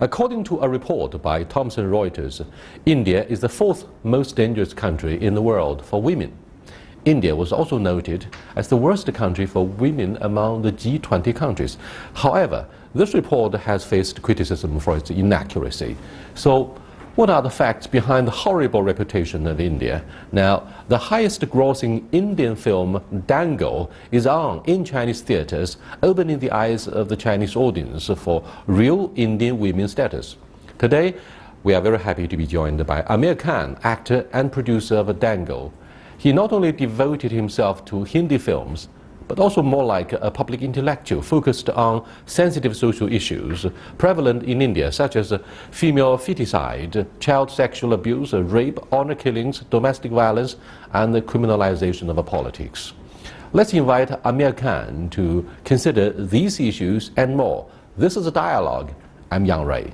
According to a report by Thomson Reuters, India is the fourth most dangerous country in the world for women. India was also noted as the worst country for women among the G20 countries. However, this report has faced criticism for its inaccuracy. So, what are the facts behind the horrible reputation of India? Now, the highest grossing Indian film, Dangal, is on in Chinese theaters, opening the eyes of the Chinese audience for real Indian women's status. Today, we are very happy to be joined by Aamir Khan, actor and producer of Dangal. He not only devoted himself to Hindi films, but also more like a public intellectual focused on sensitive social issues prevalent in India, such as female feticide, child sexual abuse, rape, honor killings, domestic violence, and the criminalization of politics. Let's invite Aamir Khan to consider these issues and more. This is a dialogue. I'm Yang Ray.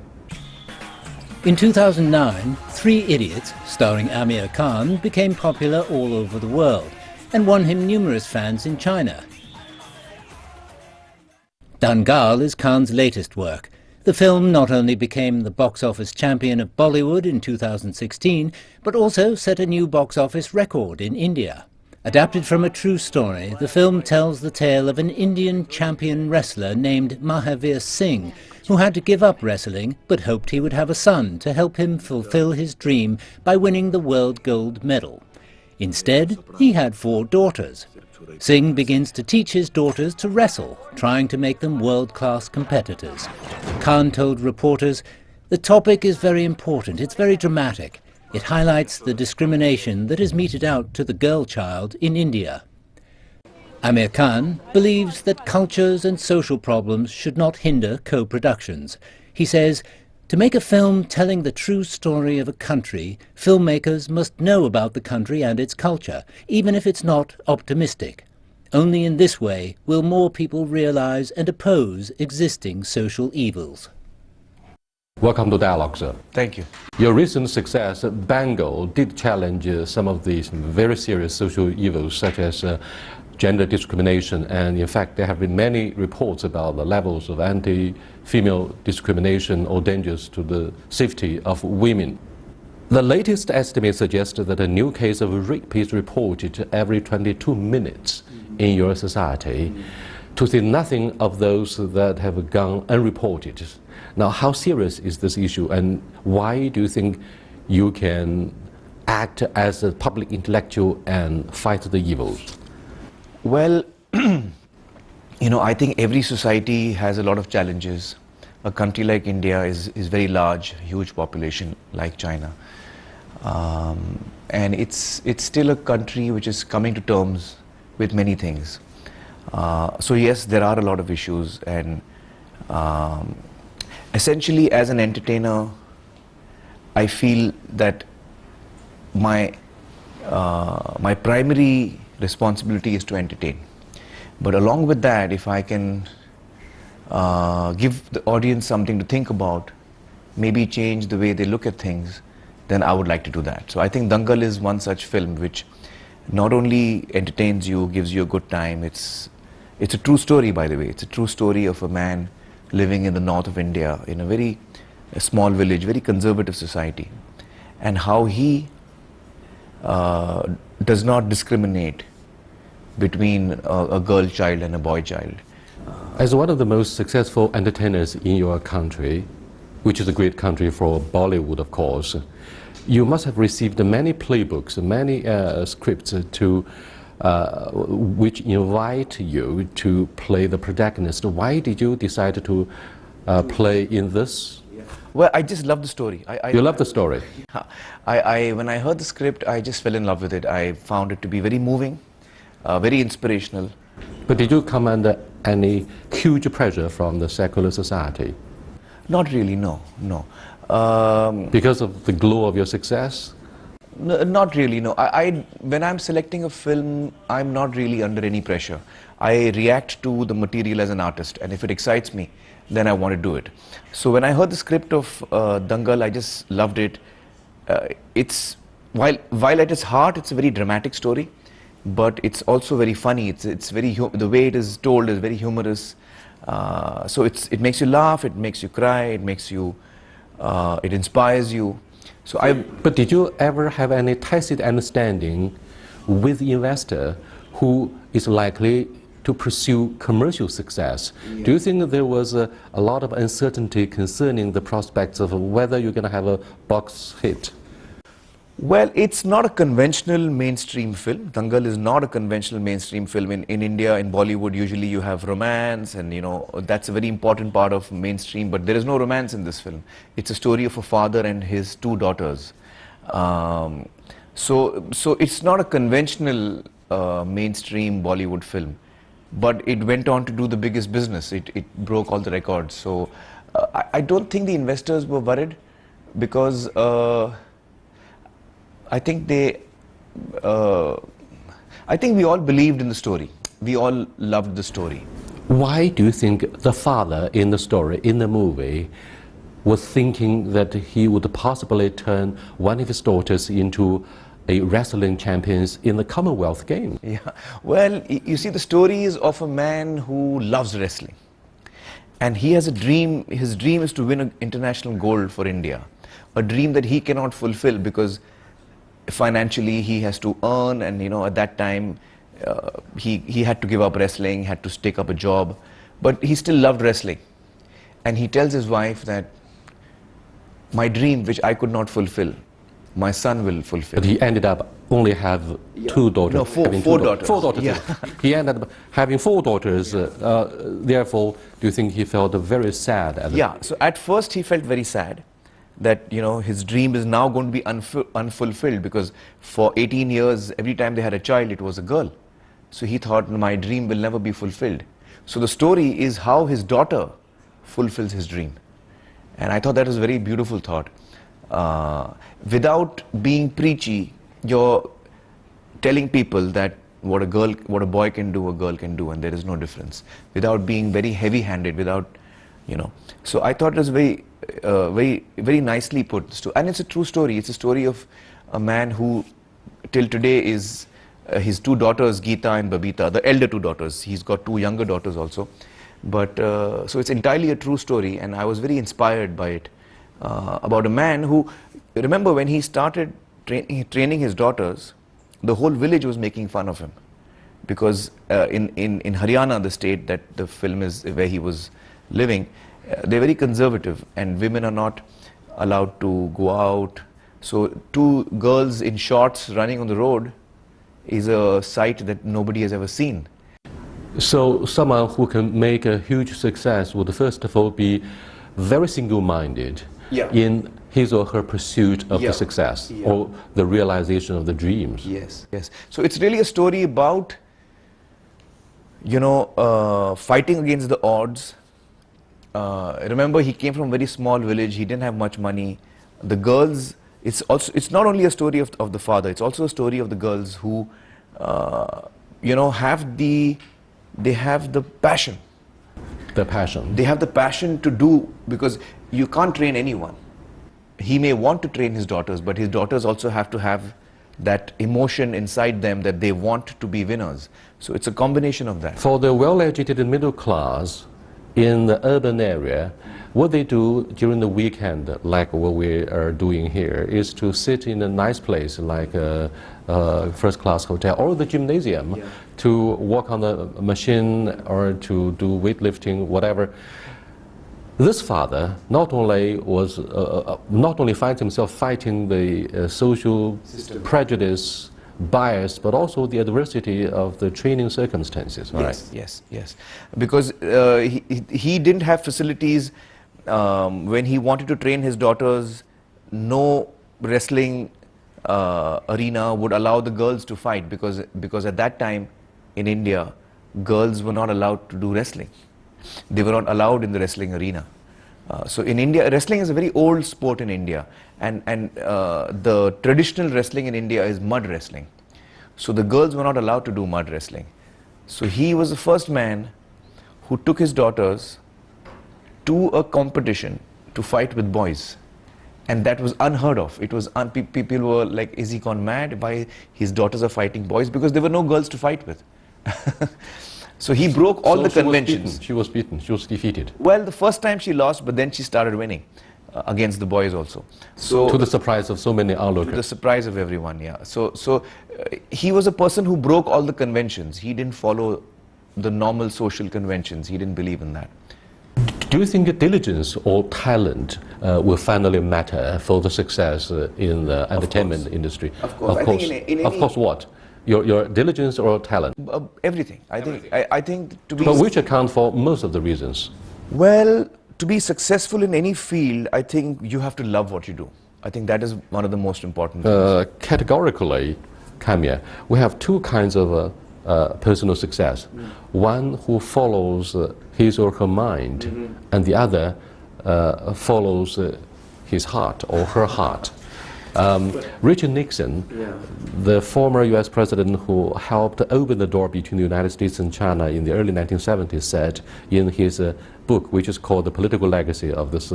In 2009, Three Idiots, starring Aamir Khan, became popular all over the world and won him numerous fans in China. Dangal is Khan's latest work. The film not only became the box office champion of Bollywood in 2016, but also set a new box office record in India. Adapted from a true story, the film tells the tale of an Indian champion wrestler named Mahavir Singh, who had to give up wrestling but hoped he would have a son to help him fulfill his dream by winning the world gold medal. Instead, he had 4 daughters. Singh begins to teach his daughters to wrestle, trying to make them world-class competitors. Khan told reporters, "The topic is very important, it's very dramatic. It highlights the discrimination that is meted out to the girl child in India." Aamir Khan believes that cultures and social problems should not hinder co-productions. He says, to make a film telling the true story of a country, filmmakers must know about the country and its culture, even if it's not optimistic. Only in this way will more people realize and oppose existing social evils. Welcome to Dialogue, sir. Thank you. Your recent success, Bengal, did challenge some of these very serious social evils, such as gender discrimination, and in fact there have been many reports about the levels of anti-female discrimination or dangers to the safety of women. The latest estimate suggests that a new case of rape is reported every 22 minutes in your society, to say nothing of those that have gone unreported. Now, how serious is this issue, and why do you think you can act as a public intellectual and fight the evils? Well, I think every society has a lot of challenges. A country like India is very large, huge population like China. And it's still a country which is coming to terms with many things. So yes, there are a lot of issues, and essentially as an entertainer, I feel that my primary responsibility is to entertain. But along with that, if I can give the audience something to think about, maybe change the way they look at things, then I would like to do that. So I think Dangal is one such film which not only entertains you, gives you a good time. It's a true story, by the way. It's a true story of a man living in the north of India, in a very small village, very conservative society, and how he does not discriminate between a girl child and a boy child. As one of the most successful entertainers in your country, which is a great country for Bollywood, of course, you must have received many playbooks, many scripts which invite you to play the protagonist. Why did you decide to play in this? Well, I just love the story. You love the story? When I heard the script, I just fell in love with it. I found it to be very moving, very inspirational. But did you come under any huge pressure from the secular society? Not really, no. Because of the glow of your success? Not really, no. When I'm selecting a film, I'm not really under any pressure. I react to the material as an artist, and if it excites me, then I want to do it. So when I heard the script of Dangal, I just loved it. While at its heart, it's a very dramatic story, but it's also very funny. The way it is told is very humorous. So it makes you laugh, it makes you cry, it inspires you. So But did you ever have any tacit understanding with the investor who is likely to pursue commercial success? Do you think there was a lot of uncertainty concerning the prospects of whether you're going to have a box hit? Well, it's not a conventional mainstream film. Dangal is not a conventional mainstream film. In India, in Bollywood, usually you have romance, and that's a very important part of mainstream, but there is no romance in this film. It's a story of a father and his two daughters. So it's not a conventional mainstream Bollywood film, but it went on to do the biggest business. It broke all the records. So I don't think the investors were worried, because I think we all believed in the story. We all loved the story. Why do you think the father in the story, in the movie, was thinking that he would possibly turn one of his daughters into a wrestling champion in the Commonwealth Games? Yeah. Well, you see, the story is of a man who loves wrestling. And he has a dream. His dream is to win an international gold for India. A dream that he cannot fulfill because financially he has to earn, and at that time he had to give up wrestling, had to take up a job, but he still loved wrestling. And he tells his wife that my dream, which I could not fulfill, my son will fulfill. But he ended up only have two daughters. No, four daughters. Four daughters. Yeah. He ended up having four daughters. Therefore, do you think he felt very sad? Yeah. So at first he felt very sad that his dream is now going to be unfulfilled, because for 18 years every time they had a child it was a girl. So he thought, my dream will never be fulfilled. So the story is how his daughter fulfills his dream, and I thought that was a very beautiful thought. Without being preachy, you're telling people that what a boy can do, a girl can do, and there is no difference. Without being very heavy-handed, So I thought it was very nicely put. And it's a true story. It's a story of a man who, till today, is his two daughters, Geeta and Babita, the elder two daughters. He's got two younger daughters also. But so it's entirely a true story, and I was very inspired by it. About a man who, remember, when he started training his daughters, the whole village was making fun of him, because in Haryana, the state that the film is where he was living, they're very conservative, and women are not allowed to go out. So two girls in shorts running on the road is a sight that nobody has ever seen. So someone who can make a huge success would first of all be very single-minded in his or her pursuit of the success or the realization of the dreams. Yes, yes. So it's really a story about, fighting against the odds. Remember, he came from a very small village. He didn't have much money. The girls, it's not only a story of the father. It's also a story of the girls who, they have the passion. The passion. They have the passion to do, because you can't train anyone. He may want to train his daughters, but his daughters also have to have that emotion inside them that they want to be winners. So it's a combination of that. For the well-educated middle class in the urban area, what they do during the weekend, like what we are doing here, is to sit in a nice place like a first-class hotel or the gymnasium to walk on the machine or to do weightlifting, whatever. This father not only finds himself fighting the social prejudice, bias, but also the adversity of the training circumstances. Yes, yes, yes. Because he didn't have facilities when he wanted to train his daughters. No wrestling arena would allow the girls to fight, because at that time in India, girls were not allowed to do wrestling. They were not allowed in the wrestling arena. So in India, wrestling is a very old sport in India, and the traditional wrestling in India is mud wrestling. So the girls were not allowed to do mud wrestling. So he was the first man who took his daughters to a competition to fight with boys. And that was unheard of. It was people were like, is he gone mad? Why his daughters are fighting boys? Because there were no girls to fight with. So he broke all the conventions. She was beaten. She was defeated. Well, the first time she lost, but then she started winning against the boys also. So to the surprise of so many onlookers. To the surprise of everyone, yeah. So he was a person who broke all the conventions. He didn't follow the normal social conventions. He didn't believe in that. Do you think diligence or talent will finally matter for the success in the entertainment industry? Of course. Of course. I think in of course, what? Your diligence or talent? Everything. I think to be. But which account for most of the reasons? Well, to be successful in any field, I think you have to love what you do. I think that is one of the most important things. Categorically, Aamir, we have two kinds of personal success. One who follows his or her mind, and the other follows his heart or her heart. Richard Nixon, the former US president who helped open the door between the United States and China in the early 1970s, said in his book, which is called The Political Legacy of this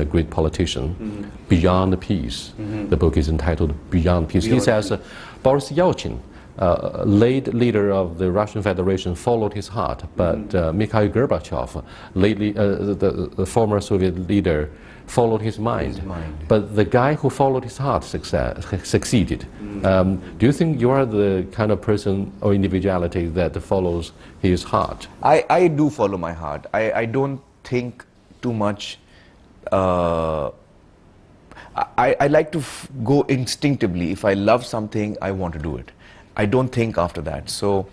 great politician, Beyond Peace. The book is entitled Beyond Peace. He says Boris Yeltsin, late leader of the Russian Federation, followed his heart, but Mikhail Gorbachev, lately the former Soviet leader, followed his mind. But the guy who followed his heart succeeded. Do you think you are the kind of person or individuality that follows his heart? I do follow my heart. I don't think too much. I like to go instinctively. If I love something, I want to do it. I don't think after that. So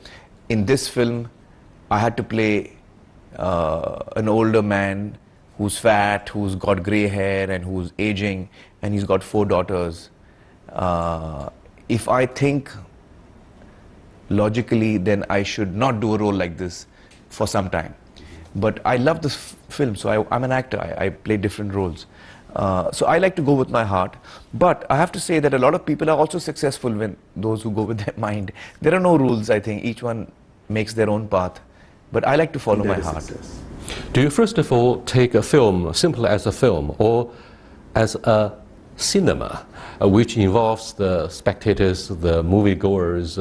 in this film, I had to play an older man who's fat, who's got grey hair and who's aging, and he's got 4 daughters. If I think logically, then I should not do a role like this for some time. But I love this film, so I'm an actor. I play different roles. So I like to go with my heart. But I have to say that a lot of people are also successful when those who go with their mind. There are no rules, I think. Each one makes their own path. But I like to follow my heart. Success. Do you first of all take a film simply as a film or as a cinema, which involves the spectators, the moviegoers?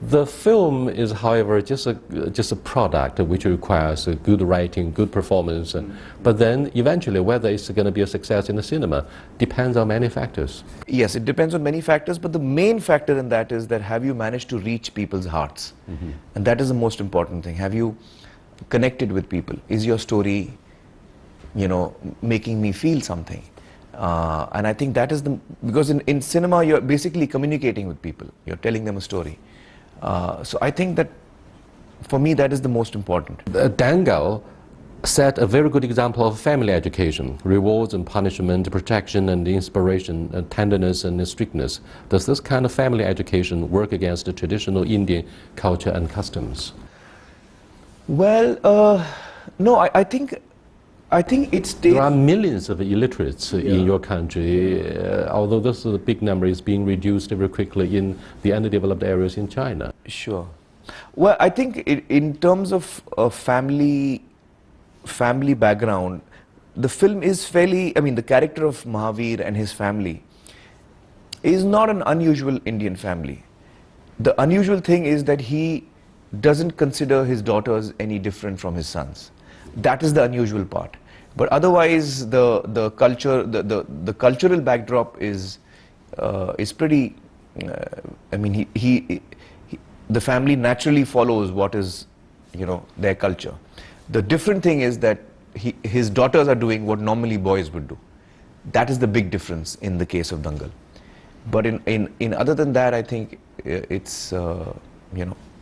The film is, however, just a product which requires good writing, good performance. But then eventually whether it's going to be a success in the cinema depends on many factors. Yes, it depends on many factors, but the main factor in that is that have you managed to reach people's hearts? And that is the most important thing. Have you connected with people? Is your story, making me feel something? And I think that is because in cinema you're basically communicating with people. You're telling them a story. So I think that for me that is the most important. Dangal set a very good example of family education, rewards and punishment, protection and inspiration, and tenderness and strictness. Does this kind of family education work against the traditional Indian culture and customs? Well, no, I think it's... There are millions of illiterates in your country, although this is a big number, is being reduced very quickly in the underdeveloped areas in China. Sure. Well, I think in terms of family background, the film is fairly... the character of Mahavir and his family is not an unusual Indian family. The unusual thing is that he doesn't consider his daughters any different from his sons. That is the unusual part. But otherwise, the cultural backdrop is pretty. The family naturally follows what is, their culture. The different thing is that his daughters are doing what normally boys would do. That is the big difference in the case of Dangal. But in other than that, I think it's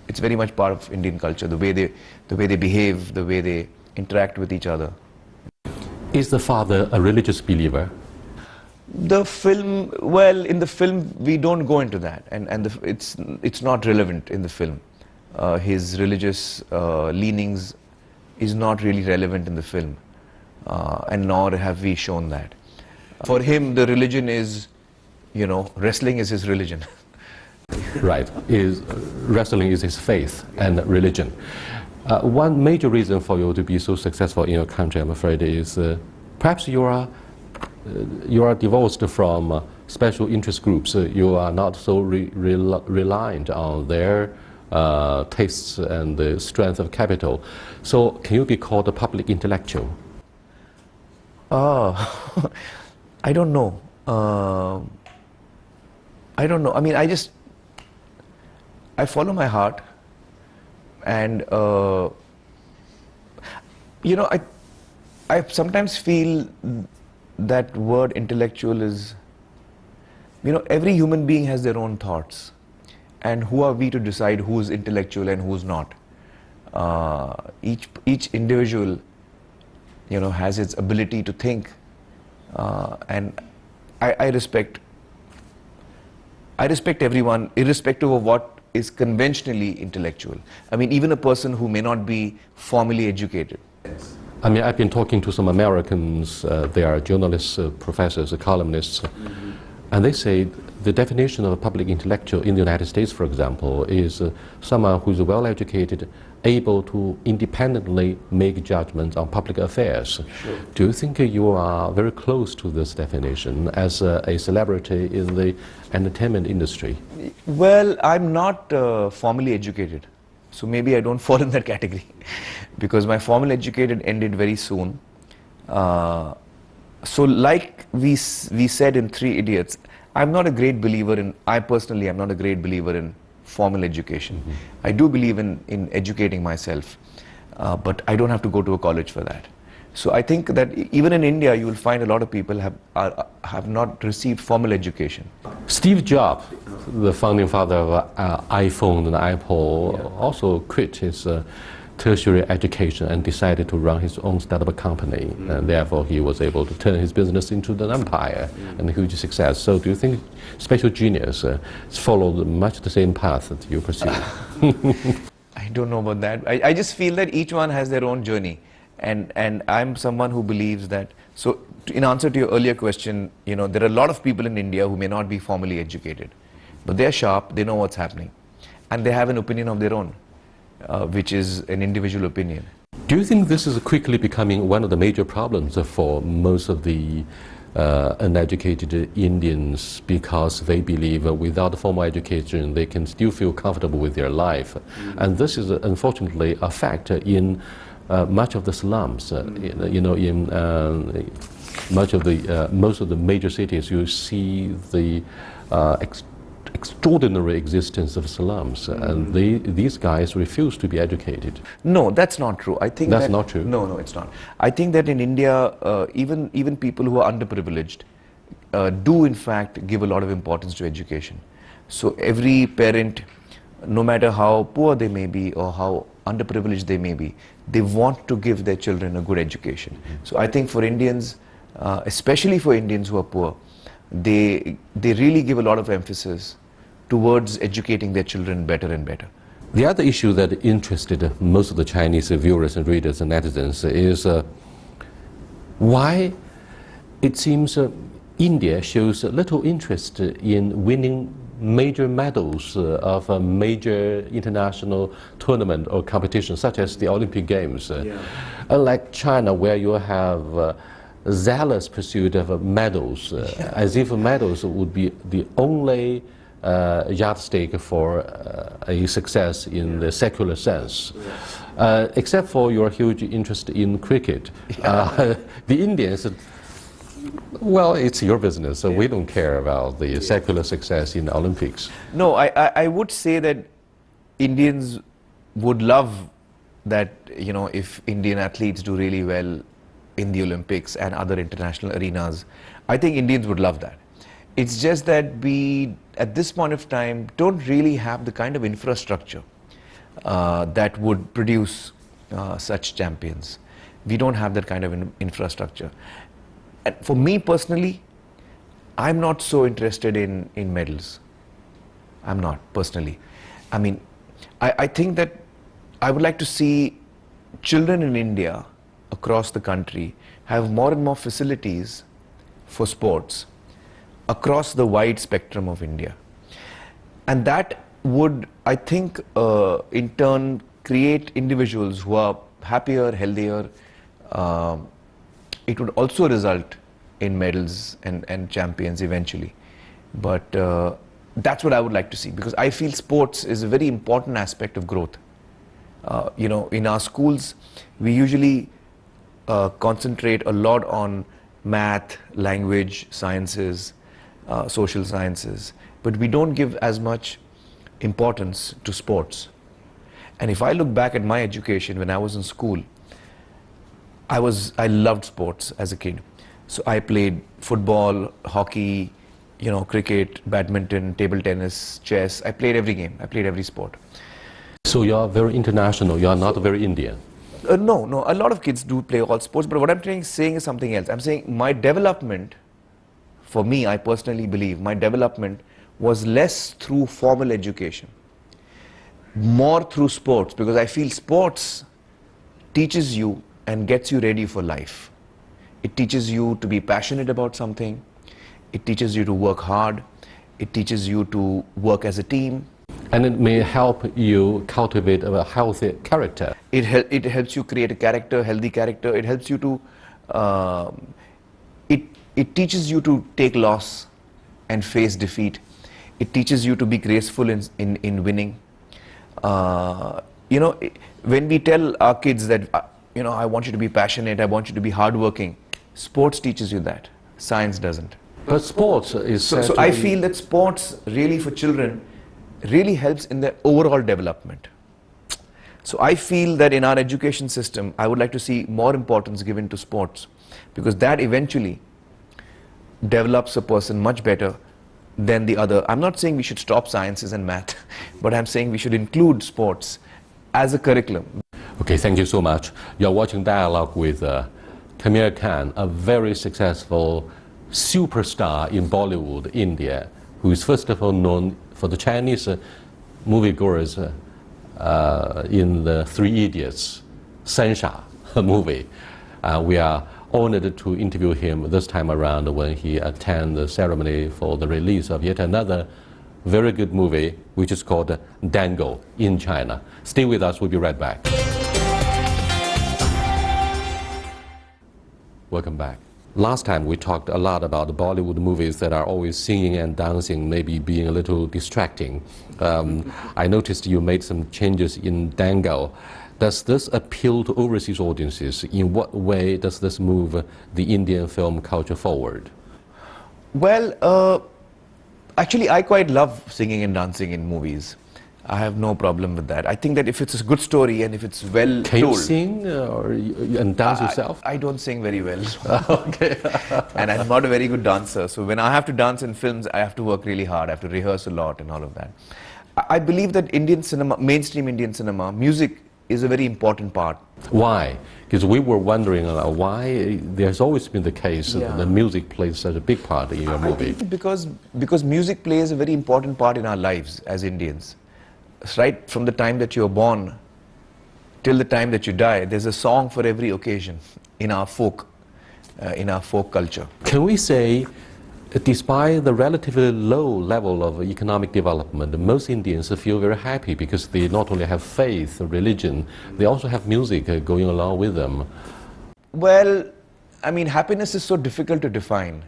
it's very much part of Indian culture. The way they behave, the way they interact with each other. Is the father a religious believer? The film, well, in the film we don't go into that, and it's not relevant in the film. His religious leanings is not really relevant in the film, and nor have we shown that. For him, the religion is, wrestling is his religion. Right, wrestling is his faith and religion. One major reason for you to be so successful in your country, I'm afraid, is perhaps you are divorced from special interest groups. You are not so reliant on their tastes and the strength of capital. So can you be called a public intellectual? I don't know. I don't know. I mean, I follow my heart, and you know, I sometimes feel that word intellectual is, you know, every human being has their own thoughts, and who are we to decide who's intellectual and who's not? Each individual, you know, has its ability to think, and I respect everyone, irrespective of what is conventionally intellectual. I mean, even a person who may not be formally educated. I mean, I've been talking to some Americans, they are journalists, professors, columnists, and they say the definition of a public intellectual in the United States, for example, is someone who's well educated, able to independently make judgments on public affairs. Sure. Do you think you are very close to this definition as a celebrity in the entertainment industry? Well, I'm not formally educated, so maybe I don't fall in that category because my formal educated ended very soon. So like we said in Three Idiots, I'm not a great believer in, I personally am not a great believer in formal education. I do believe in educating myself, but I don't have to go to a college for that. So I think that even in India, you will find a lot of people have not received formal education. Steve Jobs, the founding father of iPhone and Apple, also quit his tertiary education and decided to run his own startup company, and therefore he was able to turn his business into an empire and a huge success. So do you think special genius followed much the same path that you pursue? I don't know about that. I just feel that each one has their own journey, and I'm someone who believes that. So in answer to your earlier question, you know, there are a lot of people in India who may not be formally educated, but they're sharp, they know what's happening, and they have an opinion of their own. Which is an individual opinion. Do you think this is quickly becoming one of the major problems for most of the uneducated Indians, because they believe without formal education they can still feel comfortable with their life? And this is unfortunately a factor in much of the slums. You know, in most of the major cities, you see the extraordinary existence of slums, and these guys refuse to be educated. No, that's not true. I think that's not true. No, it's not. I think that in India, even people who are underprivileged do in fact give a lot of importance to education. So every parent, no matter how poor they may be or how underprivileged they may be, they want to give their children a good education. So I think for Indians, especially for Indians who are poor, they really give a lot of emphasis towards educating their children better and better. The other issue that interested most of the Chinese viewers and readers and netizens is why it seems India shows little interest in winning major medals of a major international tournament or competition, such as the Olympic Games. Unlike China, where you have zealous pursuit of medals, as if medals would be the only yardstick for a success in the secular sense. Except for your huge interest in cricket. The Indians, well, it's your business, so we don't care about the secular success in the Olympics. No, I would say that Indians would love that, you know, if Indian athletes do really well in the Olympics and other international arenas. I think Indians would love that. It's just that we, at this point of time, don't really have the kind of infrastructure that would produce such champions. We don't have that kind of infrastructure. And for me personally, I'm not so interested in medals. I'm not, personally. I mean, I think that I would like to see children in India across the country have more and more facilities for sports across the wide spectrum of India. And that would, I think, in turn create individuals who are happier, healthier. It would also result in medals and champions eventually. But That's what I would like to see, because I feel sports is a very important aspect of growth. You know, in our schools, we usually concentrate a lot on math, language, sciences, social sciences, but we don't give as much importance to sports. And if I look back at my education when I was in school, I loved sports as a kid. So I played football, hockey, you know, cricket, badminton, table tennis, chess. I played every game. I played every sport. So you are very international. You are not very Indian. No. A lot of kids do play all sports, but what I'm saying is something else. I'm saying my development, for me, I personally believe, my development was less through formal education, more through sports, because I feel sports teaches you and gets you ready for life. It teaches you to be passionate about something. It teaches you to work hard. It teaches you to work as a team. And it may help you cultivate a healthy character. It helps you create a character, healthy character. It helps you to, it teaches you to take loss and face defeat. It teaches you to be graceful in winning. You know, when we tell our kids that, you know, I want you to be passionate, I want you to be hardworking, sports teaches you that. Science doesn't. But sports is... So I feel that sports really for children really helps in their overall development. So I feel that in our education system, I would like to see more importance given to sports, because that eventually develops a person much better than the other. I'm not saying we should stop sciences and math, but I'm saying we should include sports as a curriculum. Okay, thank you so much. You're watching Dialogue with Aamir Khan, a very successful superstar in Bollywood, India, who is first of all known for the Chinese moviegoers in the Three Idiots, Sansha movie. We are honored to interview him this time around when he attended the ceremony for the release of yet another very good movie, which is called Dangal in China. Stay with us, we'll be right back. Welcome back. Last time we talked a lot about the Bollywood movies that are always singing and dancing, maybe being a little distracting. I noticed you made some changes in Dangal. Does this appeal to overseas audiences? In what way does this move the Indian film culture forward? Well, actually I quite love singing and dancing in movies. I have no problem with that. I think that if it's a good story and if it's well told... Can you sing and dance yourself? I don't sing very well. Okay. And I'm not a very good dancer. So when I have to dance in films, I have to work really hard. I have to rehearse a lot and all of that. I believe that Indian cinema, mainstream Indian cinema, music is a very important part. Why? Because we were wondering why there's always been the case that the music plays such a big part in your movie. I think because music plays a very important part in our lives as Indians. Right from the time that you're born till the time that you die, there's a song for every occasion in our folk culture. Can we say, despite the relatively low level of economic development, most Indians feel very happy because they not only have faith, religion, they also have music going along with them? Well, I mean, happiness is so difficult to define.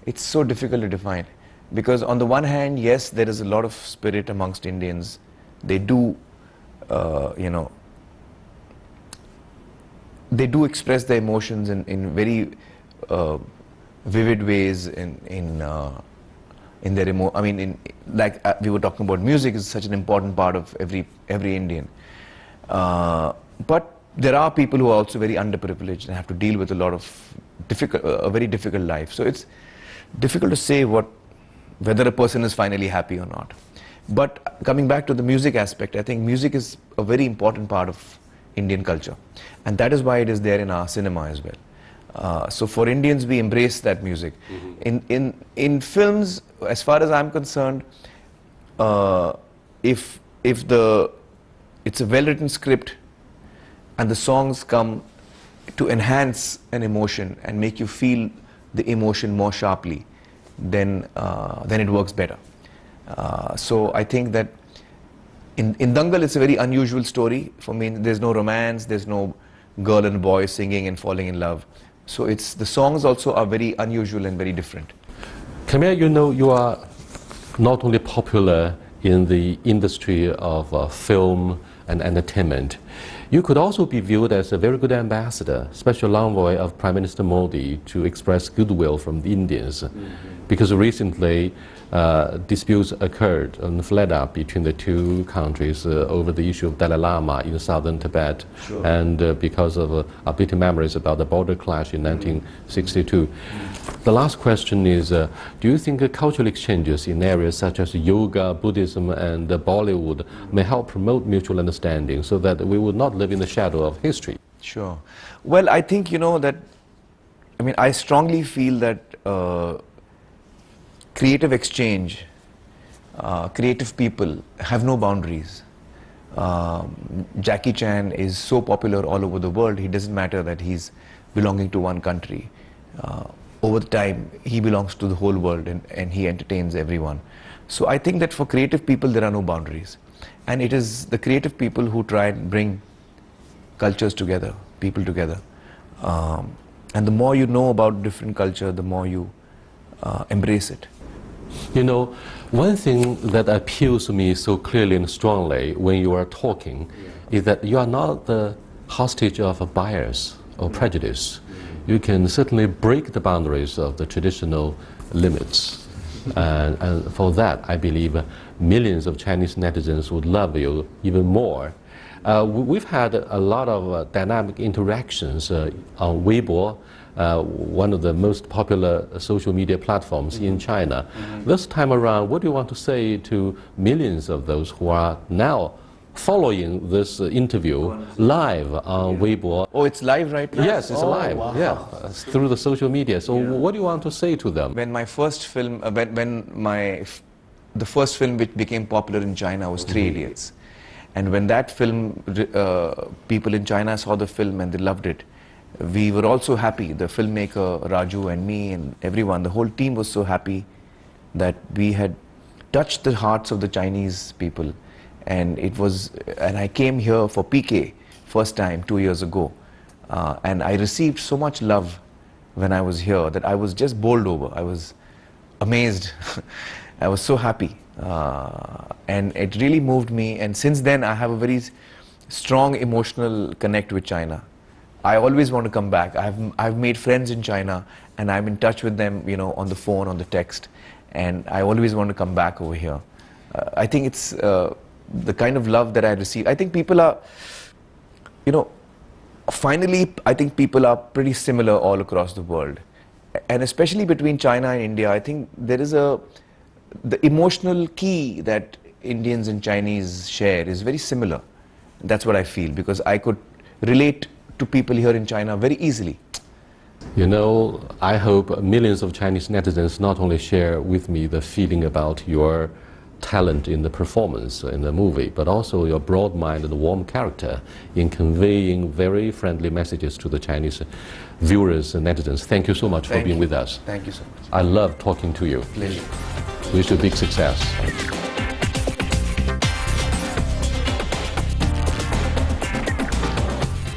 It's so difficult to define. Because on the one hand, yes, there is a lot of spirit amongst Indians. They do, you know, they do express their emotions in very vivid ways in their I mean, like we were talking about, music is such an important part of every Indian. But there are people who are also very underprivileged and have to deal with a lot of a very difficult life. So it's difficult to say whether a person is finally happy or not. But coming back to the music aspect, I think music is a very important part of Indian culture. And that is why it is there in our cinema as well. So for Indians, we embrace that music. In films, as far as I'm concerned, if it's a well-written script and the songs come to enhance an emotion and make you feel the emotion more sharply, then it works better. So I think that in Dangal it's a very unusual story. For me, there's no romance, there's no girl and boy singing and falling in love. So the songs also are very unusual and very different. Aamir, you know, you are not only popular in the industry of film and entertainment, you could also be viewed as a very good ambassador, special envoy of Prime Minister Modi to express goodwill from the Indians. Because recently disputes occurred and flared up between the two countries over the issue of Dalai Lama in southern Tibet, and because of bitter memories about the border clash in 1962. The last question is, do you think cultural exchanges in areas such as yoga, Buddhism and Bollywood may help promote mutual understanding so that we would not live in the shadow of history? Sure. Well, I think, I strongly feel that creative exchange, creative people have no boundaries. Jackie Chan is so popular all over the world, it doesn't matter that he's belonging to one country. Over the time, he belongs to the whole world and he entertains everyone. So I think that for creative people, there are no boundaries. And it is the creative people who try and bring cultures together, people together. And the more you know about different culture, the more you embrace it. You know, one thing that appeals to me so clearly and strongly when you are talking is that you are not the hostage of a bias or prejudice. You can certainly break the boundaries of the traditional limits. And for that, I believe millions of Chinese netizens would love you even more. We've had a lot of dynamic interactions on Weibo, one of the most popular social media platforms in China. This time around, what do you want to say to millions of those who are now following this interview live on Weibo? Oh, it's live right now? Yes, it's live. Wow. Yeah, through the social media. So what do you want to say to them? When my first film, the first film which became popular in China was Three Idiots. And when that film, people in China saw the film and they loved it, we were also happy. The filmmaker, Raju, and me, and everyone, the whole team was so happy that we had touched the hearts of the Chinese people. And I came here for PK first time 2 years ago. And I received so much love when I was here that I was just bowled over. I was amazed. I was so happy. And it really moved me. And since then, I have a very strong emotional connect with China. I always want to come back. I've made friends in China, and I'm in touch with them, on the phone, on the text. And I always want to come back over here. I think it's the kind of love that I receive. I think people are, finally, I think people are pretty similar all across the world. And especially between China and India, I think there is the emotional key that Indians and Chinese share is very similar. That's what I feel, because I could relate to people here in China very easily. I hope millions of Chinese netizens not only share with me the feeling about your talent in the performance in the movie, but also your broad mind and warm character in conveying very friendly messages to the Chinese viewers and netizens. Thank you so much for being with us. Thank you so much. I love talking to you. Pleasure. Wish you big success.